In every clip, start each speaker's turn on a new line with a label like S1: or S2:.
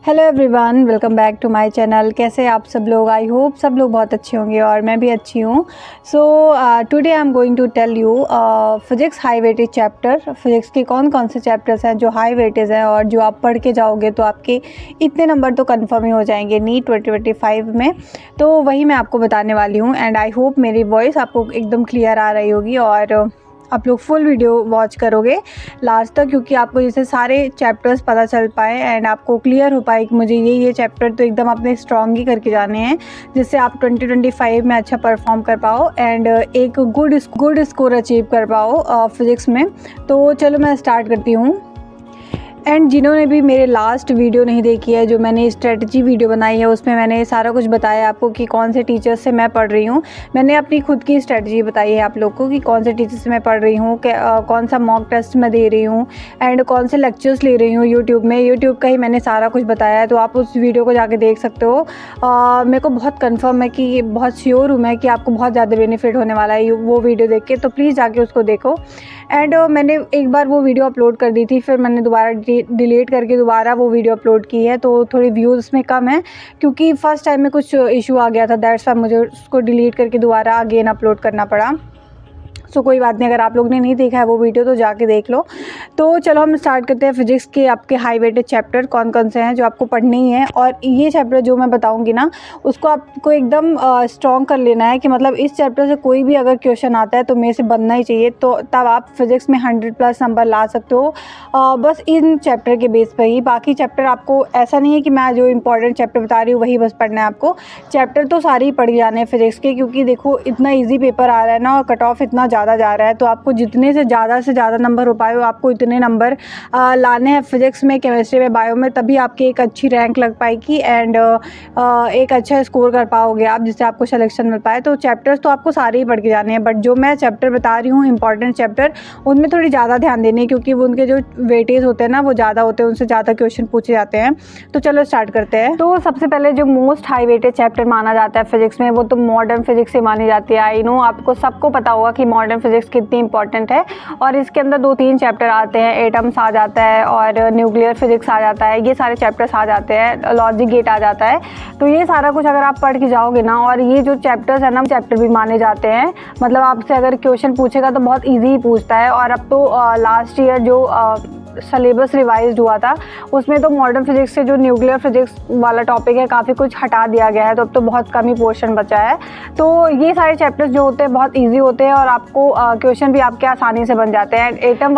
S1: Hello everyone, welcome back to my channel. कैसे आप सब लोग? आई होप सब लोग बहुत अच्छे होंगे और मैं भी अच्छी हूँ। So today I am going to tell you physics high weightage chapter. Physics के कौन कौन से चैप्टर्स हैं जो हाई वेटेज हैं और जो आप पढ़ के जाओगे तो आपके इतने नंबर तो कंफर्म ही हो जाएंगे नीट 2025 में। तो वही मैं आपको बताने वाली हूँ एंड आई होप मेरी वॉइस आपको एकदम क्लियर आ रही होगी और आप लोग फुल वीडियो वॉच करोगे लास्ट तक, क्योंकि आपको जैसे सारे चैप्टर्स पता चल पाए एंड आपको क्लियर हो पाए कि मुझे ये चैप्टर तो एकदम अपने स्ट्रॉन्ग ही करके जाने हैं, जिससे आप 2025 में अच्छा परफॉर्म कर पाओ एंड एक गुड स्कोर अचीव कर पाओ फिज़िक्स में। तो चलो मैं स्टार्ट करती हूँ। एंड जिन्होंने भी मेरे लास्ट वीडियो नहीं देखी है, जो मैंने स्ट्रेटजी वीडियो बनाई है, उसमें मैंने सारा कुछ बताया आपको कि कौन से टीचर्स से मैं पढ़ रही हूँ। मैंने अपनी खुद की स्ट्रेटजी बताई है आप लोग को कि कौन से टीचर्स से मैं पढ़ रही हूँ, कौन सा मॉक टेस्ट मैं दे रही हूँ एंड कौन से लेक्चर्स ले रही हूँ यूट्यूब का ही मैंने सारा कुछ बताया है। तो आप उस वीडियो को जाके देख सकते हो। मेरे को बहुत कन्फर्म है कि बहुत श्योर हूँ मैं कि आपको बहुत ज़्यादा बेनिफिट होने वाला है वो वीडियो देख के। तो प्लीज़ जाके उसको देखो। एंड मैंने एक बार वो वीडियो अपलोड कर दी थी, फिर मैंने दोबारा डिलीट करके दोबारा वो वीडियो अपलोड की है। तो थोड़ी व्यूज़ उसमें कम है क्योंकि फ़र्स्ट टाइम में कुछ इशू आ गया था, दैट्स वाई मुझे उसको डिलीट करके दोबारा अगेन अपलोड करना पड़ा। सो कोई बात नहीं, अगर आप लोग ने नहीं देखा है वो वीडियो तो जाके देख लो। तो चलो हम स्टार्ट करते हैं। फिज़िक्स के आपके हाई वेटेज चैप्टर कौन कौन से हैं जो आपको पढ़ने ही हैं, और ये चैप्टर जो मैं बताऊंगी ना उसको आपको एकदम स्ट्रॉन्ग कर लेना है कि मतलब इस चैप्टर से कोई भी अगर क्वेश्चन आता है तो मेरे से बनना ही चाहिए, तो तब आप फिज़िक्स में 100+ नंबर ला सकते हो बस इन चैप्टर के बेस पर ही। बाकी चैप्टर आपको ऐसा नहीं है कि मैं जो इंपॉर्टेंट चैप्टर बता रही हूँ वही बस पढ़ना है आपको। चैप्टर तो सारे ही पढ़ जाने हैं फिज़िक्स के, क्योंकि देखो इतना ईजी पेपर आ रहा है ना और कट ऑफ इतना ज़्यादा जा रहा है, तो आपको जितने से ज़्यादा नंबर हो पाए आपको इतने नंबर लाने हैं फिज़िक्स में, केमिस्ट्री में, बायो में, तभी आपकी एक अच्छी रैंक लग पाएगी एंड एक अच्छा स्कोर कर पाओगे आप, जिससे आपको सिलेक्शन मिल पाए। तो चैप्टर्स तो आपको सारे ही पढ़ के जाने हैं, बट जो मैं चैप्टर बता रही हूँ इंपॉर्टेंट चैप्टर, उनमें थोड़ी ज़्यादा ध्यान देने हैं क्योंकि उनके जो वेटेज होते हैं ना वो ज़्यादा होते हैं, उनसे ज़्यादा क्वेश्चन पूछे जाते हैं। तो चलो स्टार्ट करते हैं। तो सबसे पहले जो मोस्ट हाई वेटेज चैप्टर माना जाता है फिज़िक्स में वो तो मॉडर्न फिज़िक्स से मानी जाती है। आई नो आपको सबको पता होगा कि मॉडर्न फिज़िक्स कितनी इंपॉर्टेंट है, और इसके अंदर 2-3 चैप्टर आते हैं। एटम्स आ जाता है और न्यूक्लियर फिज़िक्स आ जाता है, ये सारे चैप्टर्स आ जाते हैं, लॉजिक गेट आ जाता है। तो ये सारा कुछ अगर आप पढ़ के जाओगे ना, और ये जो चैप्टर्स है ना चैप्टर भी माने जाते हैं, मतलब आपसे अगर क्वेश्चन पूछेगा तो बहुत ईजी ही पूछता है। और अब तो लास्ट ईयर जो सिलेबस रिवाइज हुआ था उसमें तो मॉडर्न फिज़िक्स से जो न्यूक्लियर फिज़िक्स वाला टॉपिक है काफ़ी कुछ हटा दिया गया है, तो अब तो बहुत कम ही पोर्शन बचा है। तो ये सारे चैप्टर्स जो होते हैं बहुत इजी होते हैं और आपको क्वेश्चन भी आपके आसानी से बन जाते हैं।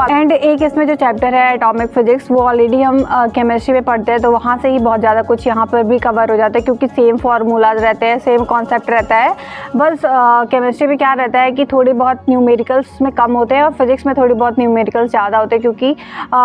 S1: एंड एक इसमें जो चैप्टर है एटॉमिक फिज़िक्स, वो ऑलरेडी हम केमिस्ट्री में पढ़ते हैं, तो वहाँ से ही बहुत ज़्यादा कुछ यहाँ पर भी कवर हो जाता है क्योंकि सेम फार्मूलाज रहते हैं, सेम कॉन्सेप्ट रहता है। बस केमिस्ट्री में क्या रहता है कि थोड़ी बहुत न्यूमेरिकल्स में कम होते हैं और फिज़िक्स में थोड़ी बहुत न्यूमेरिकल्स ज़्यादा होते हैं, क्योंकि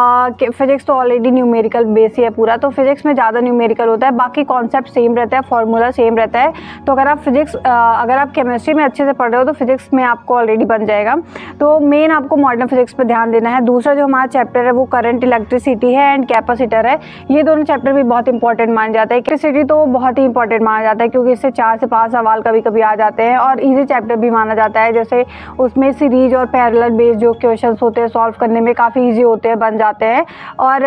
S1: फिज़िक्स तो ऑलरेडी न्यूमेरिकल बेस ही है पूरा, तो फिज़िक्स में ज़्यादा न्यूमेरिकल होता है। बाकी कॉन्सेप्ट सेम रहता है, फार्मूला सेम रहता है। तो अगर आप केमिस्ट्री में अच्छे से पढ़ रहे हो तो फिज़िक्स में आपको ऑलरेडी बन जाएगा। तो मेन आपको मॉडर्न फिज़िक्स पर ध्यान देना है। दूसरा जो हमारा चैप्टर है वो करंट इलेक्ट्रिसिटी है एंड कैपेसिटर है। ये दोनों चैप्टर भी बहुत इंपॉर्टेंट माने जाते हैं। इलेक्ट्रिसिटी तो बहुत ही इंपॉर्टेंट माना जाता है क्योंकि इससे 4 से 5 सवाल कभी कभी आ जाते हैं, और ईजी चैप्टर भी माना जाता है। जैसे उसमें सीरीज और पैरेलल बेस्ड जो क्वेश्चन होते हैं सॉल्व करने में काफ़ी ईजी होते हैं, बन जाते हैं, और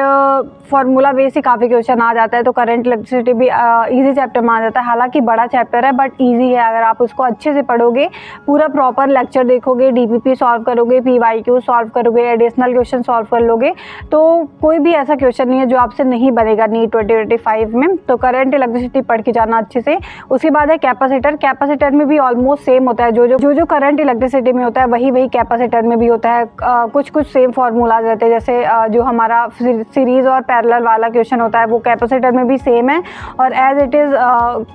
S1: फार्मूला बेस ही काफ़ी क्वेश्चन आ जाता है। तो करंट इलेक्ट्रिसिटी भी इजी चैप्टर माना जाता है। हालांकि बड़ा चैप्टर है बट इजी है, अगर आप उसको अच्छे से पढ़ोगे, पूरा प्रॉपर लेक्चर देखोगे, डीपीपी सॉल्व करोगे, पीवाईक्यू सॉल्व करोगे, एडिशनल क्वेश्चन सॉल्व कर लोगे, तो कोई भी ऐसा क्वेश्चन नहीं है जो आपसे नहीं बनेगा नीट 2025 में। तो करंट इलेक्ट्रिसिटी पढ़ के जाना अच्छे से। उसके बाद है कैपेसिटर में भी ऑलमोस्ट सेम होता है, जो करंट इलेक्ट्रिसिटी में होता है वही कैपेसिटर में भी होता है। कुछ सेम फार्मूलाज रहते हैं, जैसे जो हमारा सीरीज और पैरेलल वाला क्वेश्चन होता है वो कैपेसिटर में भी सेम है और as it is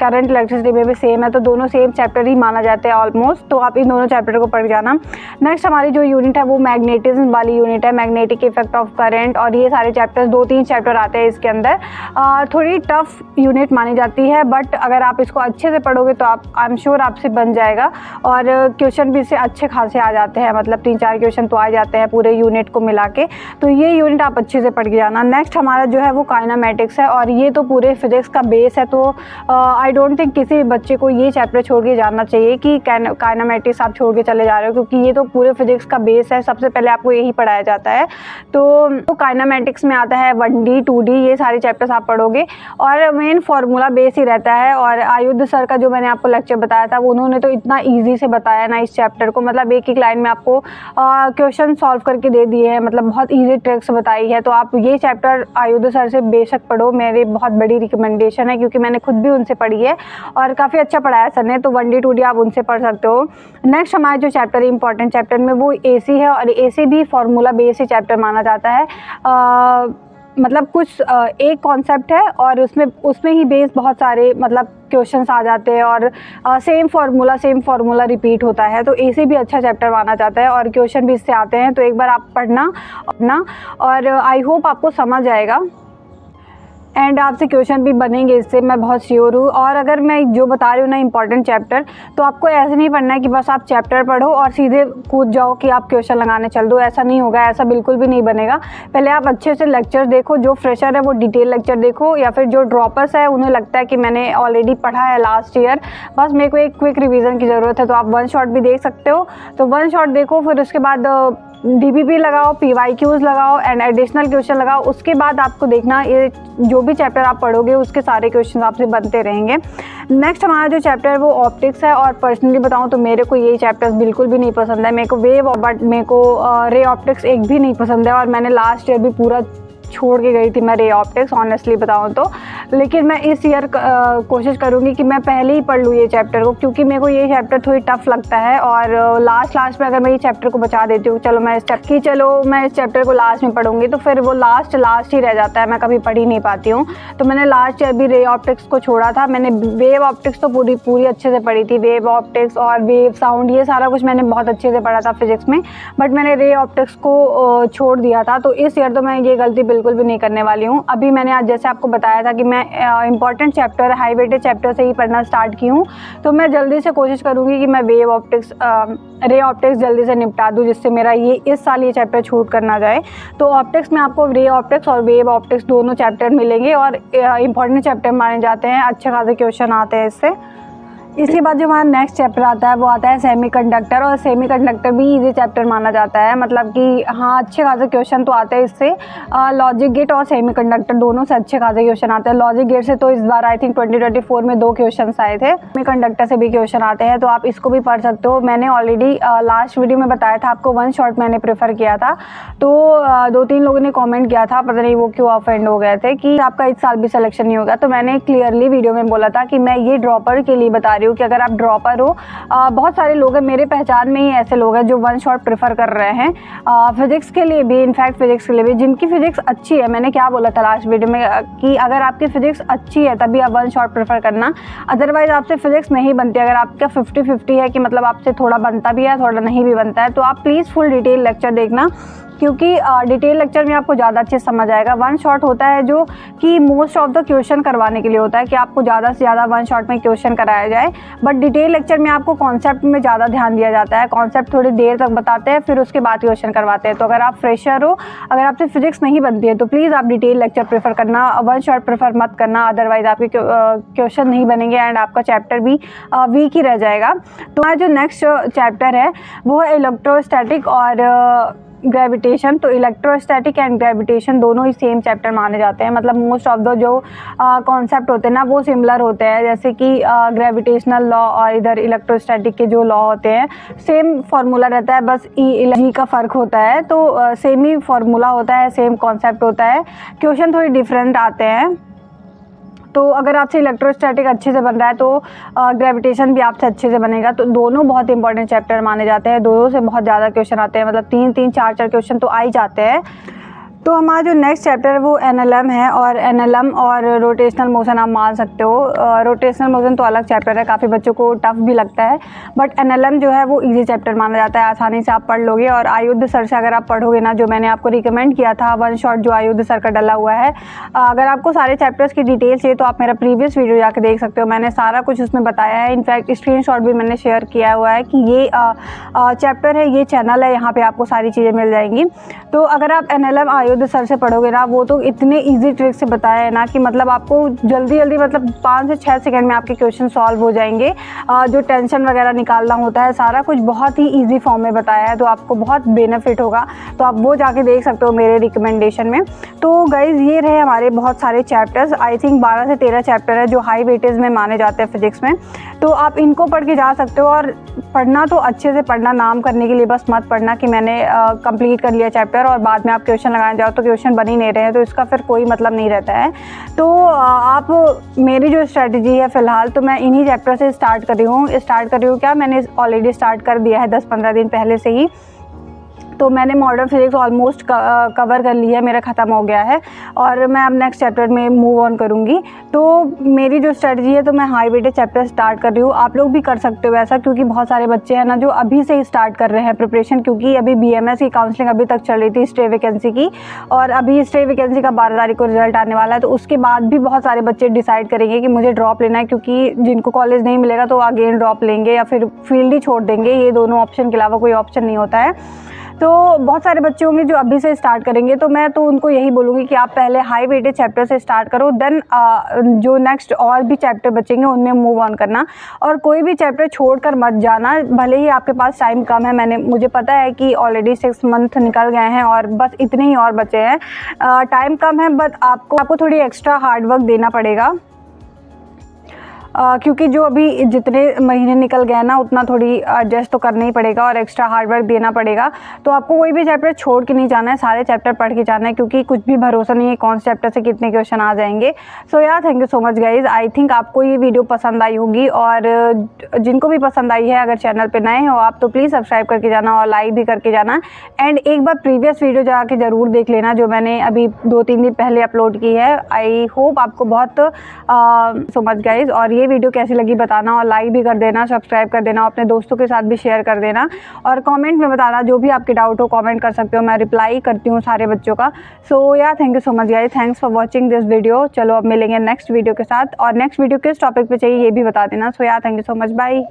S1: current electricity में भी सेम है। तो दोनों सेम चैप्टर ही माना जाते हैं ऑलमोस्ट। तो आप इन दोनों चैप्टर को पढ़ जाना। नेक्स्ट हमारी जो यूनिट है वो मैग्नेटिज्म वाली यूनिट है, मैग्नेटिक इफेक्ट ऑफ करंट, और ये सारे चैप्टर्स 2-3 चैप्टर आते हैं इसके अंदर। थोड़ी टफ यूनिट मानी जाती है, बट अगर आप इसको अच्छे से पढ़ोगे तो आई एम श्योर आपसे बन जाएगा, और क्वेश्चन भी इससे अच्छे खासे आ जाते हैं, मतलब 3-4 क्वेश्चन तो आ जाते हैं पूरे यूनिट को मिला के। तो ये यूनिट आप अच्छे से पढ़ के जाना। नेक्स्ट हमारा जो है वो काइनामेटिक्स है, और ये तो पूरे फिजिक्स का बेस है, तो आई डोंट थिंक किसी भी बच्चे को ये चैप्टर छोड़ के जाना चाहिए कि काइनामेटिक्स आप छोड़ के चले जा रहे हो, क्योंकि ये तो पूरे फिजिक्स का बेस है। सबसे पहले आपको यही पढ़ाया जाता है। तो काइनामेटिक्स में आता है 1D 2D, ये सारे चैप्टर्स आप पढ़ोगे, और मेन फार्मूला बेस ही रहता है। और आयुध सर का जो मैंने आपको लेक्चर बताया था, उन्होंने तो इतना ईजी से बताया ना इस चैप्टर को, मतलब एक लाइन में आपको क्वेश्चन सॉल्व करके दे दिए हैं, मतलब बहुत ईजी ट्रिक्स बताई है। तो आप ये चैप्टर आयुध सर से बेशक पढ़ो, मेरी बहुत बड़ी रिकमेंडेशन है, क्योंकि मैंने खुद भी उनसे पढ़ी है और काफ़ी अच्छा पढ़ाया सर ने। तो 1D 2D आप उनसे पढ़ सकते हो। नेक्स्ट हमारा जो चैप्टर है इंपॉर्टेंट चैप्टर में, वो AC है, और AC भी फार्मूला बेस ही चैप्टर माना जाता है। मतलब कुछ एक कॉन्सेप्ट है और उसमें ही बेस बहुत सारे मतलब क्वेश्चंस आ जाते हैं, और सेम फार्मूला रिपीट होता है। तो AC भी अच्छा चैप्टर माना जाता है और क्वेश्चन भी इससे आते हैं। तो एक बार आप पढ़ना अपना, और आई होप आपको समझ आएगा, एंड आपसे क्वेश्चन भी बनेंगे इससे, मैं बहुत श्योर हूँ। और अगर मैं जो बता रही हूँ ना इंपॉर्टेंट चैप्टर, तो आपको ऐसे नहीं पढ़ना है कि बस आप चैप्टर पढ़ो और सीधे कूद जाओ कि आप क्वेश्चन लगाने चल दो, ऐसा नहीं होगा, ऐसा बिल्कुल भी नहीं बनेगा। पहले आप अच्छे से लेक्चर देखो, जो फ्रेशर है वो डिटेल लेक्चर देखो, या फिर जो ड्रॉपर्स है उन्हें लगता है कि मैंने ऑलरेडी पढ़ा है लास्ट ईयर, बस मेरे को एक क्विक रिविज़न की ज़रूरत है, तो आप 1 शॉट भी देख सकते हो। तो 1 शॉट देखो, फिर उसके बाद DPP लगाओ, PYQs लगाओ एंड एडिशनल क्वेश्चन लगाओ। उसके बाद आपको देखना ये जो भी चैप्टर आप पढ़ोगे उसके सारे क्वेश्चन आपसे बनते रहेंगे। नेक्स्ट हमारा जो चैप्टर है वो ऑप्टिक्स है, और पर्सनली बताऊं तो मेरे को ये चैप्टर्स बिल्कुल भी नहीं पसंद है। मेरे को वेव, बट मेरे को रे ऑप्टिक्स एक भी नहीं पसंद है, और मैंने लास्ट ईयर भी पूरा छोड़ के गई थी मैं रे ऑप्टिक्स, ऑनेस्टली बताऊं तो। लेकिन मैं इस ईयर कोशिश करूंगी कि मैं पहले ही पढ़ लूँ ये चैप्टर को, क्योंकि मेरे को ये चैप्टर थोड़ी टफ लगता है। और लास्ट में अगर मैं ये चैप्टर को बचा देती हूँ, चलो मैं इस चैप्टर को लास्ट में पढ़ूंगी, तो फिर वो लास्ट ही रह जाता है, मैं कभी पढ़ ही नहीं पाती हूँ। तो मैंने लास्ट ईयर भी रे ऑप्टिक्स को छोड़ा था। मैंने वेव ऑप्टिक्स तो पूरी अच्छे से पढ़ी थी, वेव ऑप्टिक्स और वेव साउंड, ये सारा कुछ मैंने बहुत अच्छे से पढ़ा था फिजिक्स में, बट मैंने रे ऑप्टिक्स को छोड़ दिया था। तो इस ईयर तो मैं ये गलती बिल्कुल भी नहीं करने वाली हूँ। अभी मैंने आज जैसे आपको बताया था कि मैं important chapter, high weightage chapter से ही पढ़ना स्टार्ट की हूँ, तो मैं जल्दी से कोशिश करूँगी कि मैं रे ऑप्टिक्स जल्दी से निपटा दूँ, जिससे मेरा इस साल ये चैप्टर छूट कर ना जाए। तो ऑप्टिक्स में आपको रे ऑप्टिक्स और वेव ऑप्टिक्स दोनों चैप्टर मिलेंगे, और इंपॉर्टेंट चैप्टर माने जाते हैं, अच्छे खासे क्वेश्चन आते हैं इससे। इसके बाद जो हमारा नेक्स्ट चैप्टर आता है वो आता है सेमीकंडक्टर, और सेमीकंडक्टर भी इजी चैप्टर माना जाता है, मतलब कि हाँ अच्छे खासे क्वेश्चन तो आते हैं इससे। लॉजिक गेट और सेमीकंडक्टर दोनों से अच्छे खासे क्वेश्चन आते हैं। लॉजिक गेट से तो इस बार आई थिंक 2024 में 2 क्वेश्चन आए थे, सेमीकंडक्टर से भी क्वेश्चन आते हैं, तो आप इसको भी पढ़ सकते हो। मैंने ऑलरेडी लास्ट वीडियो में बताया था आपको, 1 शॉट मैंने प्रेफर किया था, तो 2-3 लोगों ने कॉमेंट किया था, पता नहीं वो क्यों ऑफेंड हो गए थे कि आपका इस साल भी सिलेक्शन नहीं होगा। तो मैंने क्लियरली वीडियो में बोला था कि मैं ये ड्रॉपर के लिए बता रही हूँ कि अगर आप ड्रॉपर हो, बहुत सारे लोग हैं मेरे पहचान में ही ऐसे लोग हैं जो 1 शॉट प्रेफर कर रहे हैं फिजिक्स के लिए भी, इनफैक्ट फिजिक्स के लिए भी, जिनकी फिजिक्स अच्छी है। मैंने क्या बोला था लास्ट वीडियो में कि अगर आपकी फिजिक्स अच्छी है तभी आप 1 शॉट प्रेफर करना, अदरवाइज आपसे फिजिक्स नहीं बनती। अगर आपका 50-50 है कि मतलब आपसे थोड़ा बनता भी है थोड़ा नहीं भी बनता है, तो आप प्लीज़ फुल डिटेल लेक्चर देखना, क्योंकि डिटेल लेक्चर में आपको ज़्यादा अच्छे समझ आएगा। 1 शॉट होता है जो कि मोस्ट ऑफ द क्वेश्चन करवाने के लिए होता है, कि आपको ज़्यादा से ज़्यादा 1 शॉट में क्वेश्चन कराया जाए, बट डिटेल लेक्चर में आपको कॉन्सेप्ट में ज़्यादा ध्यान दिया जाता है। कॉन्सेप्ट थोड़ी देर तक बताते हैं, फिर उसके बाद क्वेश्चन करवाते हैं। तो अगर आप फ्रेशर हो, अगर आपसे फिजिक्स नहीं बनती है, तो प्लीज़ आप डिटेल लेक्चर प्रेफर करना, 1 शॉट प्रेफर मत करना, अदरवाइज आपके क्वेश्चन नहीं बनेंगे एंड आपका चैप्टर भी वीक ही रह जाएगा। तो हमारा जो नेक्स्ट चैप्टर है वो है इलेक्ट्रोस्टैटिक और ग्रेविटेशन। तो इलेक्ट्रोस्टैटिक एंड ग्रेविटेशन दोनों ही सेम चैप्टर माने जाते हैं, मतलब मोस्ट ऑफ द जो कॉन्सेप्ट होते हैं ना वो सिमिलर होते हैं, जैसे कि ग्रेविटेशनल लॉ और इधर इलेक्ट्रोस्टैटिक के जो लॉ होते हैं सेम फार्मूला रहता है, बस जी का फ़र्क होता है। तो सेम ही फार्मूला होता है, सेम कॉन्सेप्ट होता है, क्वेश्चन थोड़ी डिफरेंट आते हैं। तो अगर आपसे इलेक्ट्रोस्टैटिक अच्छे से बन रहा है तो ग्रेविटेशन भी आपसे अच्छे से बनेगा। तो दोनों बहुत इंपॉर्टेंट चैप्टर माने जाते हैं, दोनों से बहुत ज़्यादा क्वेश्चन आते हैं, मतलब 3-3 4-4 क्वेश्चन तो आ ही जाते हैं। तो हमारा जो नेक्स्ट चैप्टर है वो NLM है, और NLM और रोटेशनल मोशन आप मान सकते हो। रोटेशनल मोशन तो अलग चैप्टर है, काफ़ी बच्चों को टफ भी लगता है, बट NLM जो है वो इजी चैप्टर माना जाता है, आसानी से आप पढ़ लोगे। और आयुध सर से अगर आप पढ़ोगे ना, जो मैंने आपको रिकमेंड किया था 1 शॉट जो आयुध सर का डला हुआ है, अगर आपको सारे चैप्टर्स की डिटेल चाहिए तो आप मेरा प्रीवियस वीडियो जाकर देख सकते हो, मैंने सारा कुछ उसमें बताया है। इनफैक्ट स्क्रीनशॉट भी मैंने शेयर किया हुआ है कि ये चैप्टर है, ये चैनल है, यहाँ पर आपको सारी चीज़ें मिल जाएंगी। तो अगर आप NLM अयोध्या सर से पढ़ोगे ना, वो तो इतने ईजी ट्रिक से बताया है ना कि मतलब आपको जल्दी जल्दी मतलब 5 से 6 सेकंड में आपके क्वेश्चन सॉल्व हो जाएंगे। जो टेंशन वगैरह निकालना होता है सारा कुछ बहुत ही ईजी फॉर्म में बताया है, तो आपको बहुत बेनिफिट होगा। तो आप वो जाके देख सकते हो मेरे रिकमेंडेशन में। तो गाइज़ ये रहे हमारे बहुत सारे चैप्टर्स, आई थिंक 12 से 13 चैप्टर है जो हाई वेटेज में माने जाते हैं फिजिक्स में। तो आप इनको पढ़ के जा सकते हो, और पढ़ना तो अच्छे से पढ़ना, नाम करने के लिए बस मत पढ़ना कि मैंने कंप्लीट कर लिया चैप्टर और बाद में आप क्वेश्चन लगाने जाओ तो क्वेश्चन बन ही नहीं रहे हैं, तो इसका फिर कोई मतलब नहीं रहता है। तो आप मेरी जो स्ट्रेटजी है फ़िलहाल, तो मैं इन्हीं चैप्टर से स्टार्ट कर रही हूँ क्या, मैंने ऑलरेडी स्टार्ट कर दिया है 10-15 दिन पहले से ही। तो मैंने मॉडर्न फिजिक्स ऑलमोस्ट कवर कर ली है, मेरा ख़त्म हो गया है और मैं अब नेक्स्ट चैप्टर में मूव ऑन करूँगी। तो मेरी जो स्ट्रेटजी है, तो मैं हाई वेटेज चैप्टर स्टार्ट कर रही हूँ। आप लोग भी कर सकते हो ऐसा, क्योंकि बहुत सारे बच्चे हैं ना जो अभी से ही स्टार्ट कर रहे हैं प्रिपरेशन, क्योंकि अभी BMS की काउंसलिंग अभी तक चल रही थी स्टे वैकेंसी की, और अभी स्टे वैकेंसी का 12 तारीख को रिजल्ट आने वाला है। तो उसके बाद भी बहुत सारे बच्चे डिसाइड करेंगे कि मुझे ड्रॉप लेना है, क्योंकि जिनको कॉलेज नहीं मिलेगा तो अगेन ड्रॉप लेंगे या फिर फील्ड ही छोड़ देंगे। ये दोनों ऑप्शन के अलावा कोई ऑप्शन नहीं होता है। तो बहुत सारे बच्चे होंगे जो अभी से स्टार्ट करेंगे, तो मैं तो उनको यही बोलूँगी कि आप पहले हाई वेटेज चैप्टर से स्टार्ट करो, देन जो नेक्स्ट और भी चैप्टर बचेंगे उनमें मूव ऑन करना, और कोई भी चैप्टर छोड़कर मत जाना। भले ही आपके पास टाइम कम है, मुझे पता है कि ऑलरेडी 6 मंथ निकल गए हैं और बस इतने ही और बचे हैं, टाइम कम है, बट आपको थोड़ी एक्स्ट्रा हार्ड वर्क देना पड़ेगा। क्योंकि जो अभी जितने महीने निकल गए ना, उतना थोड़ी एडजस्ट तो करना ही पड़ेगा और एक्स्ट्रा हार्ड वर्क देना पड़ेगा। तो आपको कोई भी चैप्टर छोड़ के नहीं जाना है, सारे चैप्टर पढ़ के जाना है, क्योंकि कुछ भी भरोसा नहीं है कौन से चैप्टर से कितने क्वेश्चन आ जाएंगे। सो यार, thank you so much guys. I think आपको ये वीडियो पसंद आई होगी, और जिनको भी पसंद आई है, अगर चैनल पर नए हो आप, तो प्लीज़ सब्सक्राइब करके जाना और लाइक भी करके जाना। एंड एक बार प्रीवियस वीडियो जाके ज़रूर देख लेना जो मैंने अभी 2-3 दिन पहले अपलोड की है। आई होप आपको बहुत सो मच गाइज। और ये वीडियो कैसी लगी बताना, और लाइक भी कर देना, सब्सक्राइब कर देना, अपने दोस्तों के साथ भी शेयर कर देना, और कमेंट में बताना जो भी आपके डाउट हो, कमेंट कर सकते हो, मैं रिप्लाई करती हूँ सारे बच्चों का। सो यार, thank you so much guys, thanks for watching this video. चलो अब मिलेंगे नेक्स्ट वीडियो के साथ, और नेक्स्ट वीडियो किस टॉपिक पे चाहिए ये भी बता देना। सो यार, thank you so much, bye.